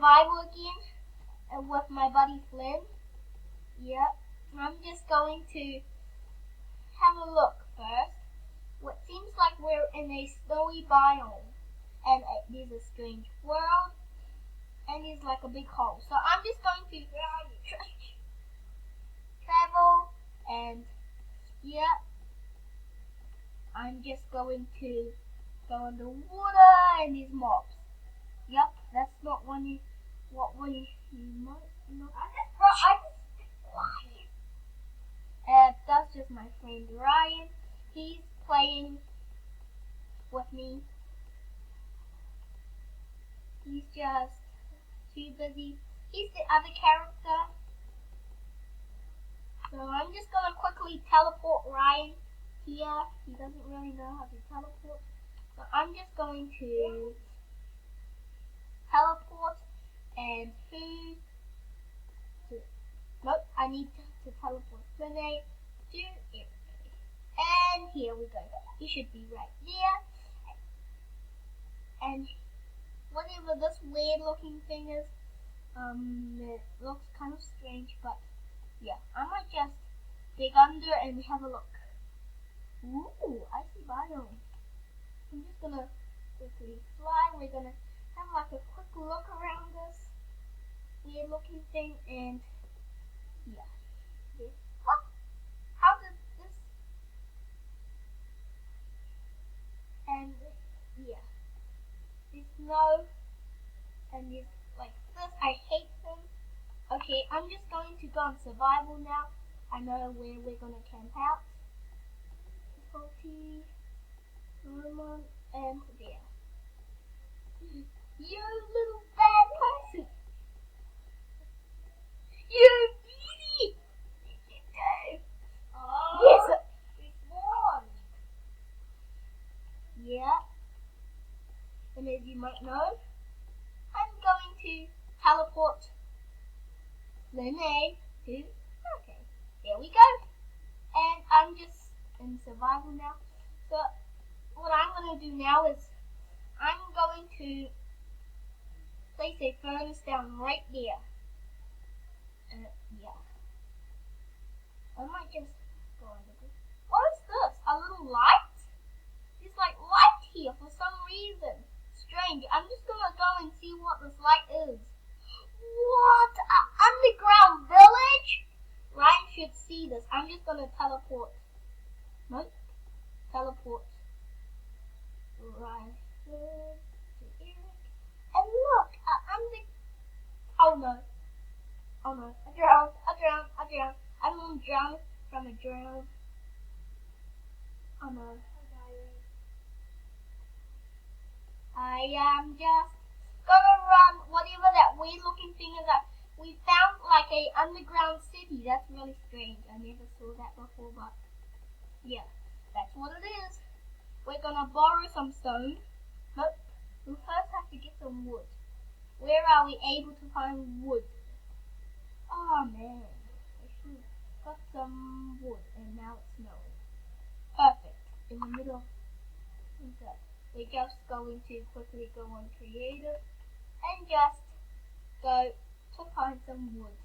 survival again with my buddy Flynn. Yep. I'm just going to have a look first. What seems like we're in a snowy biome, and there's a strange world, and there's like a big hole. So I'm just going to travel, and yeah, I'm just going to go underwater, and these mobs. Yep, that's not what we might not. That's just my friend Ryan. He's playing with me. He's just too busy. He's the other character. So I'm just gonna quickly teleport Ryan here. He doesn't really know how to teleport. So I'm just going to teleport and nope, I need to teleport Flynn to Eric. And here we go. He should be right there. And whatever this weird looking thing is, it looks kind of strange, but yeah, I might just dig under and have a look. Ooh, icy biome. I'm just gonna quickly fly. We're gonna have like a quick look around this weird looking thing, and yeah. What? How did this? And yeah, there's snow, and there's like this. I hate them. Okay, I'm just going to go on survival now. I know where we're gonna camp out. Difficulty, normal, and there. You little bad person! You beauty! Oh, yes! It's warm! Yeah. And as you might know, I'm going to teleport Flynn to... Okay, there we go. And I'm just in survival now. So what I'm going to do now is I'm going to place a furnace down right there. Yeah. I might just go under this. What is this? A little light? There's like light here for some reason. Strange. I'm just going to go and see what this light is. What? An underground village? Ryan should see this. I'm just going to teleport. Nope. Teleport. Ryan to Eric. And look, oh no. Oh no. I drowned. I don't want to drown from a drown. Oh no. I am just gonna run whatever that weird looking thing is that we found like a underground city. That's really strange. I never saw that before, but yeah, that's what it is. We're gonna borrow some stone. Nope. We first have to get some wood. Where are we able to find wood? Oh man. I should have got some wood and now it's snowing. Perfect. In the middle. Okay. We're just going to quickly go on creative and just go to find some wood.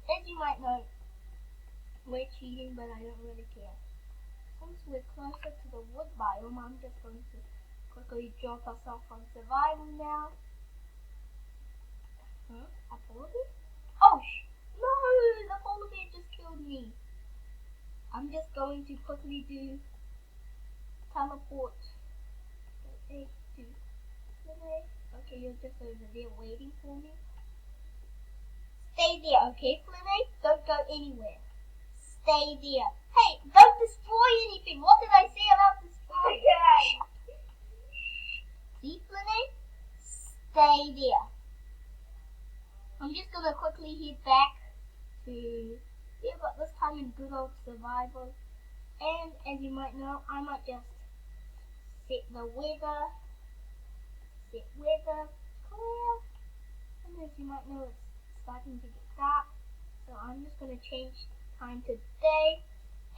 As you might know, we're cheating, but I don't really care. Since we're closer to the wood biome, I'm just going to quickly drop ourselves on survival now. A polar bear? Oh, no! The polar bear just killed me. I'm just going to quickly do teleport. Okay, you're just over there waiting for me. Stay there, okay, Flynn? Don't go anywhere. Stay there. Hey, don't destroy anything. What did I say about destroying? Okay. See, Flynn? Stay there. I'm just gonna quickly head back to but this time in good old survival. And as you might know, I might just set the weather clear. And as you might know, it's starting to get dark. So I'm just going to change time to day.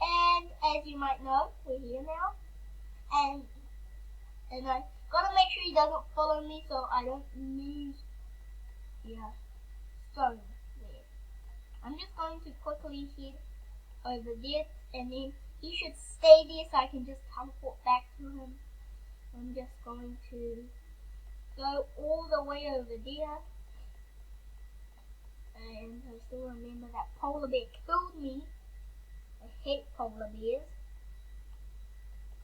And as you might know, we're here now. And I got to make sure he doesn't follow me so I don't lose stone there. I'm just going to quickly head over there, and then he should stay there so I can just teleport back to him. I'm just going to go all the way over there. And I still remember that polar bear killed me. I hate polar bears.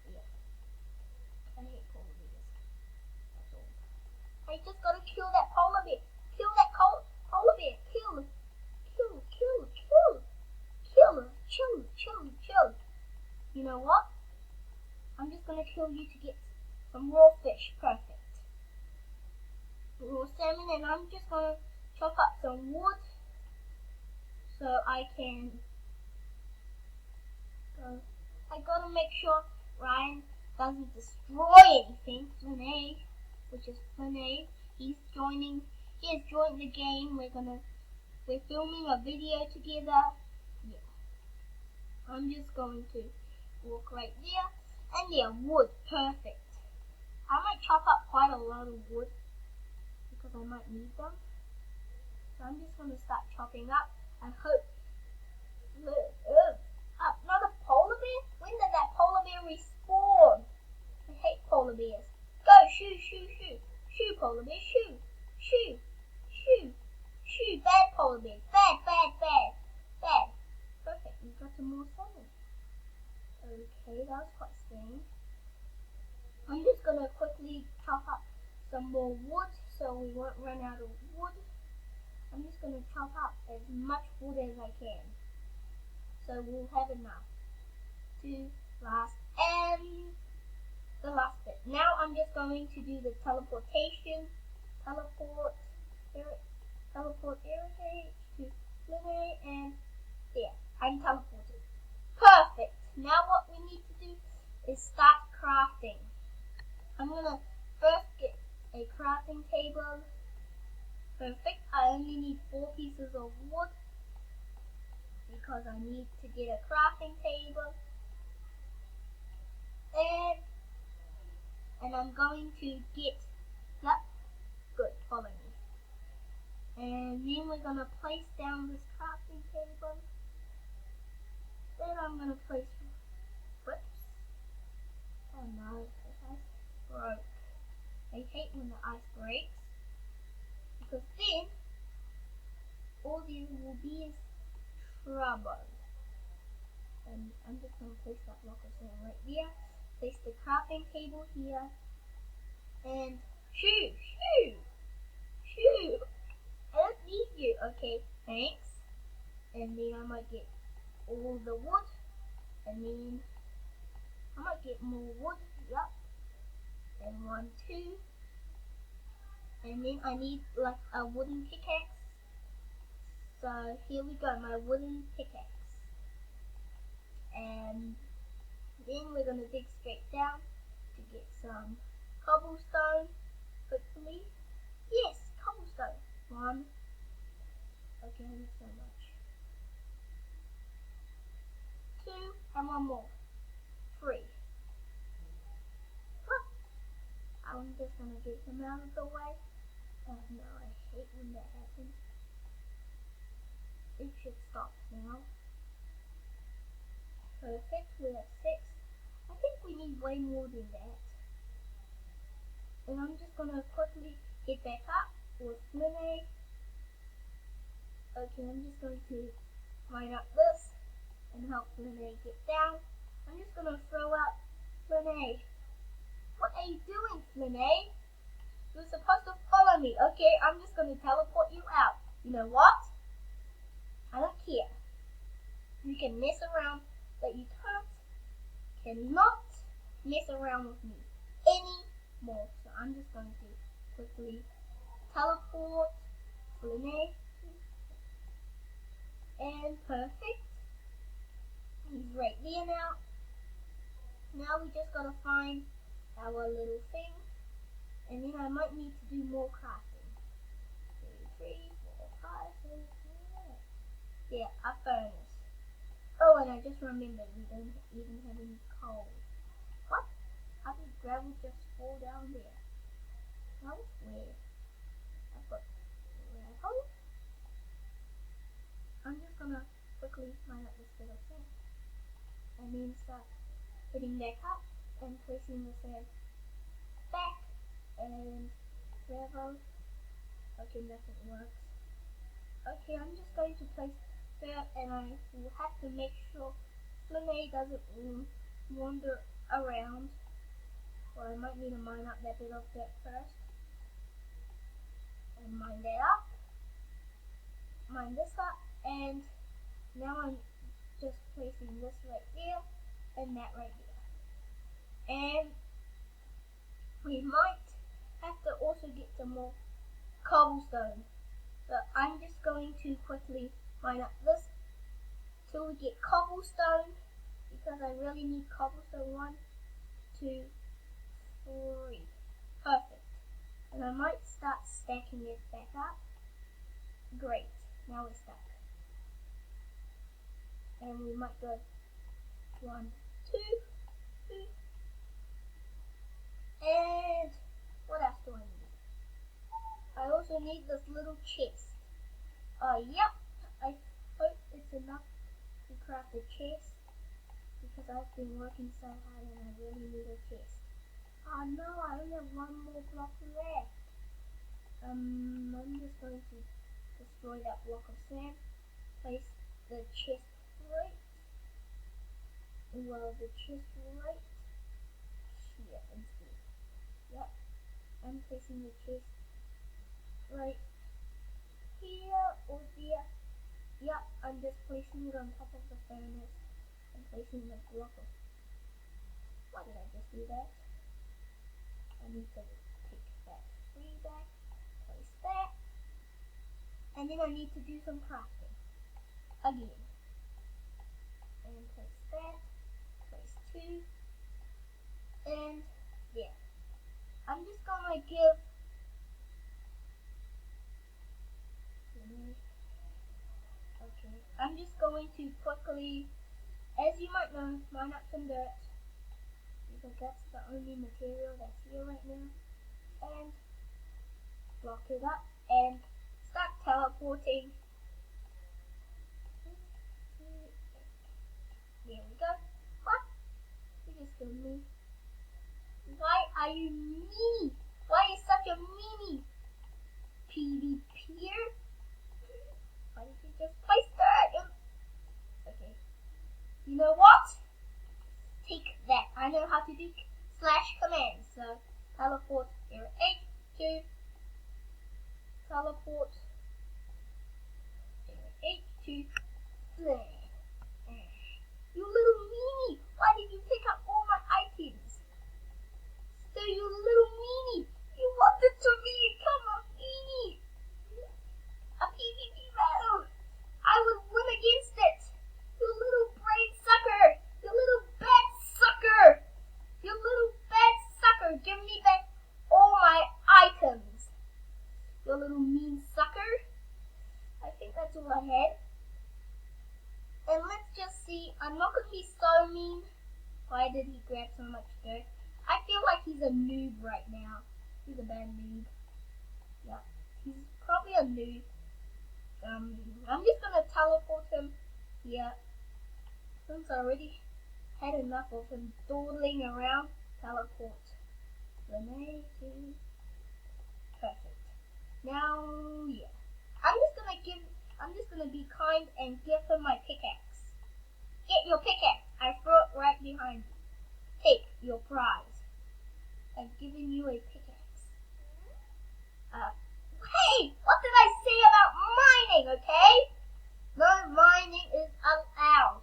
Yeah, I hate polar bears. That's all. I just gotta kill that polar bear. Kill that polar bear. Kill. Chill. You know what? I'm just gonna kill you to get some raw fish. Perfect. Raw salmon, and I'm just gonna chop up some wood so I can go. I gotta make sure Ryan doesn't destroy anything. Flynn, which is Flynn, he has joined the game. We're filming a video together. Yeah. I'm just going to walk right there, and yeah, wood, perfect. I might chop up quite a lot of wood because I might need them. So I'm just going to start chopping up. I hope. Another polar bear? When did that polar bear respawn? I hate polar bears. Go, shoo. Shoo, polar bear, shoo. Bad polar bear. Bad. Perfect, we got some more salmon. Okay, that was quite strange. I'm just going to quickly chop up some more wood so we won't run out of wood. I'm just going to chop up as much wood as I can, so we'll have enough to last and the last bit. Now I'm just going to do the teleportation. Teleport irritate to Flynn, and there, I'm teleported. Perfect. Now what we need to do is start crafting. I'm gonna first get a crafting table. Perfect. I only need 4 pieces of wood because I need to get a crafting table. And I'm going to get, yep, good, follow me. And then we're gonna place down this crafting table. Then I'm gonna place whips. Oh no, the ice broke. I hate when the ice breaks, because then all these will be in trouble. And I'm just going to place that block of sand right there. Place the crafting table here. And shoo. I don't need you. Okay, thanks. And then I might get all the wood. And then I might get more wood. Yup. And 1, 2. And then I need like a wooden pickaxe. So here we go, my wooden pickaxe. And then we're going to dig straight down to get some cobblestone, hopefully. Yes, cobblestone. 1. Okay, I need so much. 2, and 1 more. 3. I'm just going to get them out of the way. Oh no, I hate when that happens. It should stop now. Perfect, we're at 6. I think we need way more than that. And I'm just going to quickly get back up with Flynn. Okay, I'm just going to line up this and help Flynn get down. I'm just going to throw out Flynn. What are you doing, Flynn? You're supposed to follow me. Okay, I'm just going to teleport you out. You know what? I don't care. You can mess around, but you cannot mess around with me anymore. So I'm just going to quickly teleport Flynn. And perfect. He's right there now. Now we just gotta find our little thing. And then I might need to do more crafting. 2, 3, 4, 5, 6, 7. Yeah, a furnace. Oh, and I just remembered we don't even have any coal. What? How did gravel just fall down there? That was weird. I've got gravel. quickly line up this bit of sand and then start putting back up and placing the sand back and wherever. Okay, nothing works. Okay, I'm just going to place there, and I will have to make sure Flynn doesn't wander around. Or I might need to mine up that bit of dirt first. And mine that up. Mine this up, and now I'm just placing this right there and that right there. And we might have to also get some more cobblestone. So I'm just going to quickly mine up this till we get cobblestone, because I really need cobblestone. 1, 2, 3. Perfect. And I might start stacking it back up. Great. Now we're stuck. And we might go 1, 2, 3. And what else do I need? I also need this little chest. Yep. I hope it's enough to craft a chest, because I've been working so hard and I really need a chest. Oh no, I only have 1 more block left. I'm just going to destroy that block of sand. Place the chest right. Well, the chest right here instead. Yep. I'm placing the chest right here or there. Yep, I'm just placing it on top of the furnace and placing the block of. Why did I just do that? I need to take that 3 back, place that, and then I need to do some crafting again. And place that, place 2, and yeah. I'm just gonna give. Okay, I'm just going to quickly, as you might know, mine up some dirt, because that's the only material that's here right now, and block it up and start teleporting. There we go. What? You just killed me. Why are you mean? Why are you such a meanie? PvPer? Why did you just place that? Okay. You know what? Take that. I know how to do / commands. So teleport here H2. Teleport here H2. Flare. You little meanie! Why did you pick up all my items? So you little meanie! You wanted to become a meanie! A PvP battle! I would win against it! You little brain sucker! You little bad sucker! You little bad sucker! Give me back all my items! You little mean sucker! I think that's all I had. And let's just see, I'm not going to be so mean. Why did he grab so much dirt? I feel like he's a noob right now. He's a bad noob. Yeah, he's probably a noob. I'm just going to teleport him here. Since I already had enough of him dawdling around. Teleport. Renee to... Perfect. Now, yeah. I'm just gonna be kind and give him my pickaxe. Get your pickaxe. I threw it right behind you. Take your prize. I've given you a pickaxe. Hey, what did I say about mining, okay? No mining is allowed.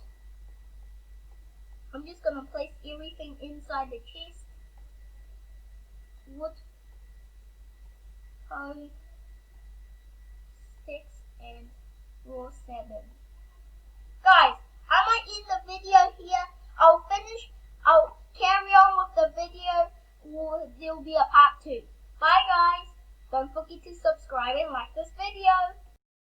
I'm just gonna place everything inside the chest. Wood, hoe, sticks, and raw 7. Guys, I might end the video here. I'll carry on with the video, or there'll be a part 2. Bye guys. Don't forget to subscribe and like this video.